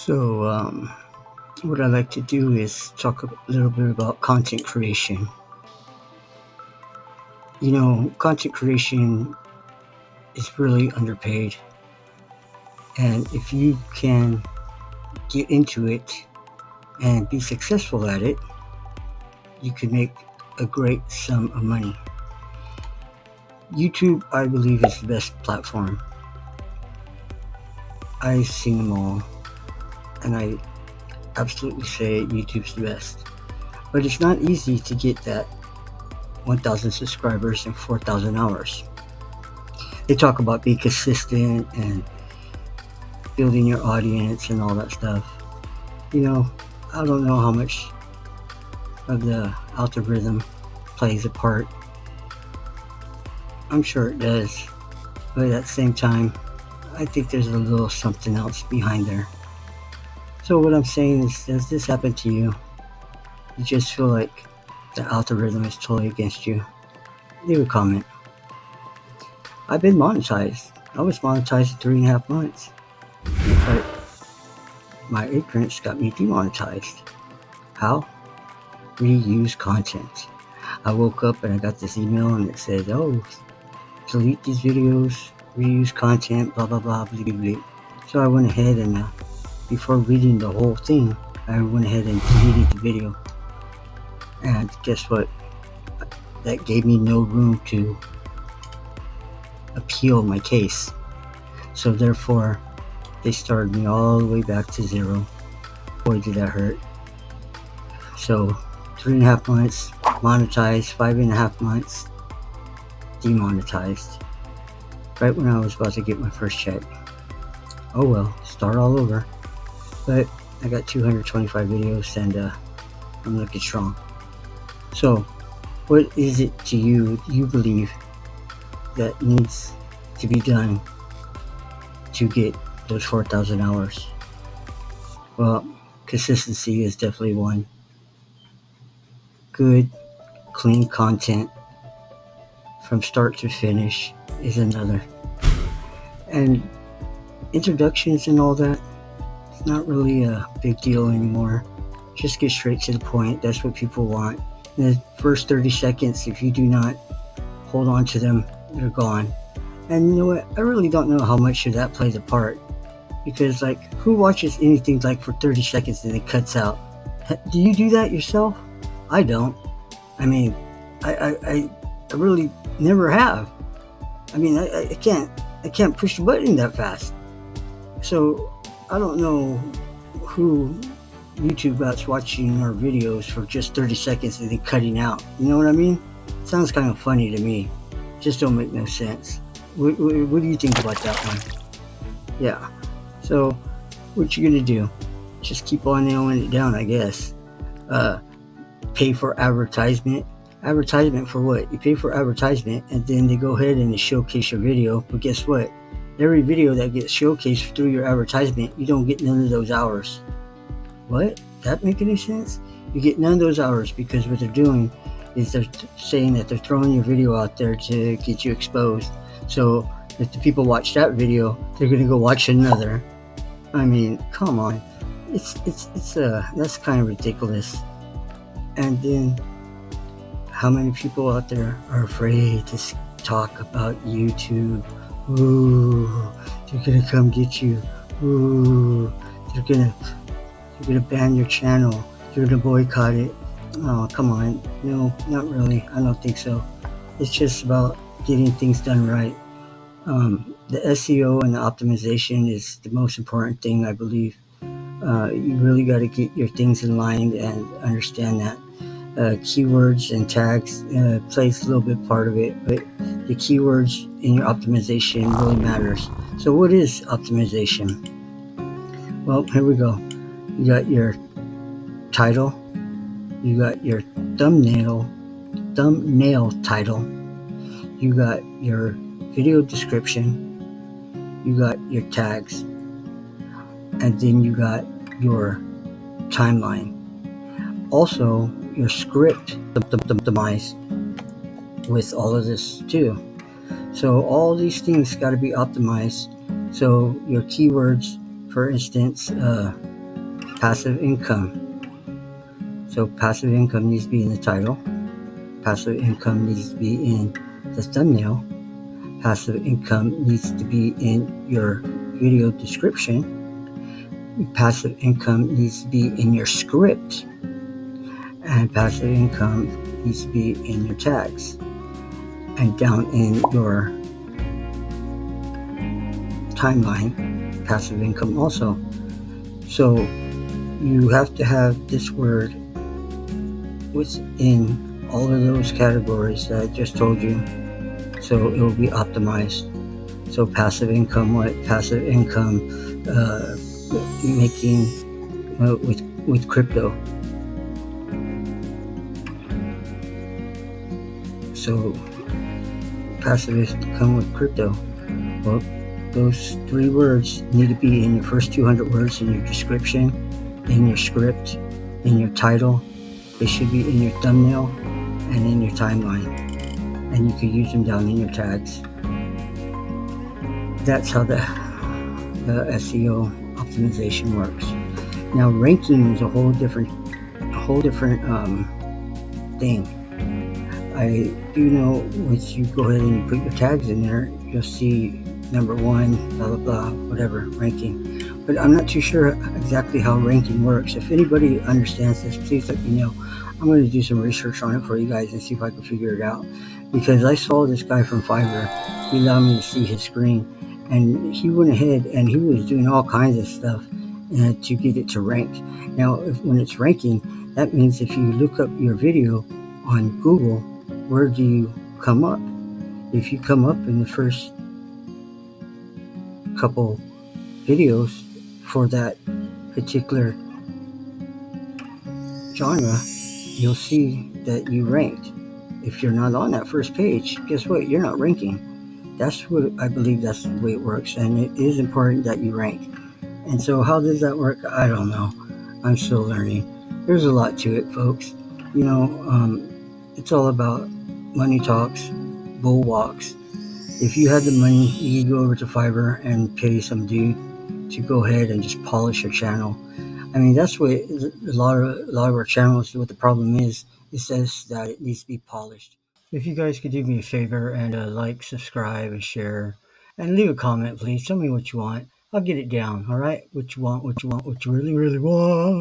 So, what I like to do is talk a little bit about content creation. Content creation is really underpaid. And if you can get into it and be successful at it, you can make a great sum of money. YouTube, I believe, is the best platform. I've seen them all, and I absolutely say YouTube's the best. But it's not easy to get that 1,000 subscribers in 4,000 hours. They talk about being consistent and building your audience and all that stuff. I don't know how much of the algorithm plays a part. I'm sure it does, but at the same time, I think there's a little something else behind there. So what I'm saying is, does this happen to you? You just feel like the algorithm is totally against you? Leave a comment. I've been monetized. I was monetized in 3.5 months. But my ignorance got me demonetized. How? Reuse content. I woke up and I got this email and it said, "Oh, delete these videos, reuse content, blah, blah, blah, blah, blah, blah." So I went ahead and before reading the whole thing, I went ahead and deleted the video. And guess what? That gave me no room to appeal my case. So therefore, they started me all the way back to zero. Boy, did that hurt. So 3.5 months monetized, 5.5 months demonetized. Right when I was about to get my first check. Oh well, start all over. But I got 225 videos and I'm looking strong. So what is it to you believe that needs to be done to get those 4,000 hours? Well, consistency is definitely one. Good, clean content from start to finish is another. And introductions and all that, it's not really a big deal anymore. Just get straight to the point. That's what people want. In the first 30 seconds, if you do not hold on to them, they're gone. And you know what? I really don't know how much of that plays a part. Because, who watches anything for 30 seconds and it cuts out? Do you do that yourself? I don't. I mean, I really never have. I mean, I can't push the button that fast. So I don't know who YouTube got's watching our videos for just 30 seconds and then cutting out. You know what I mean? Sounds kind of funny to me. Just don't make no sense. What do you think about that one? Yeah. So what you gonna do? Just keep on nailing it down, I guess. Pay for advertisement. Advertisement for what? You pay for advertisement and then they go ahead and they showcase your video. But guess what? Every video that gets showcased through your advertisement, you don't get none of those hours. What? That make any sense? You get none of those hours because what they're doing is they're saying that they're throwing your video out there to get you exposed. So if the people watch that video, they're gonna go watch another. I mean, come on. That's kind of ridiculous. And then how many people out there are afraid to talk about YouTube? Ooh, they're gonna come get you. Ooh, they're gonna ban your channel. You're gonna boycott it. Oh, come on. No, not really. I don't think so. It's just about getting things done right. The SEO and the optimization is the most important thing, I believe. You really got to get your things in line and understand that. Keywords and tags plays a little bit part of it, but the keywords in your optimization really matters. So what is optimization? Well, here we go. You got your title, you got your thumbnail title, you got your video description, you got your tags, and then you got your timeline. Also, your script optimized with all of this too. So all these things got to be optimized. So your keywords, for instance, passive income. So passive income needs to be in the title. Passive income needs to be in the thumbnail. Passive income needs to be in your video description. Passive income needs to be in your script. And passive income needs to be in your tags and down in your timeline. Passive income also. So you have to have this word within all of those categories that I just told you, so it will be optimized. So passive income, what? Passive income making with crypto. So passive income with crypto. Well, those 3 words need to be in your first 200 words in your description, in your script, in your title. They should be in your thumbnail and in your timeline. And you can use them down in your tags. That's how the SEO optimization works. Now, ranking is a whole different thing. I do know once you go ahead and you put your tags in there, you'll see number 1, blah, blah, blah, whatever, ranking. But I'm not too sure exactly how ranking works. If anybody understands this, please let me know. I'm going to do some research on it for you guys and see if I can figure it out. Because I saw this guy from Fiverr. He allowed me to see his screen. And he went ahead and he was doing all kinds of stuff to get it to rank. Now, when it's ranking, that means if you look up your video on Google, where do you come up? If you come up in the first couple videos for that particular genre, you'll see that you ranked. If you're not on that first page, guess what? You're not ranking. That's what I believe. That's the way it works, and it is important that you rank. And so, how does that work? I don't know. I'm still learning. There's a lot to it, folks. It's all about money talks, bull walks. If you had the money, you could go over to Fiverr and pay some dude to go ahead and just polish your channel. I mean, that's what a lot of our channels. What the problem is, it says that it needs to be polished. If you guys could do me a favor and like, subscribe, and share, and leave a comment, please. Tell me what you want. I'll get it down. All right, what you want, what you really, really want.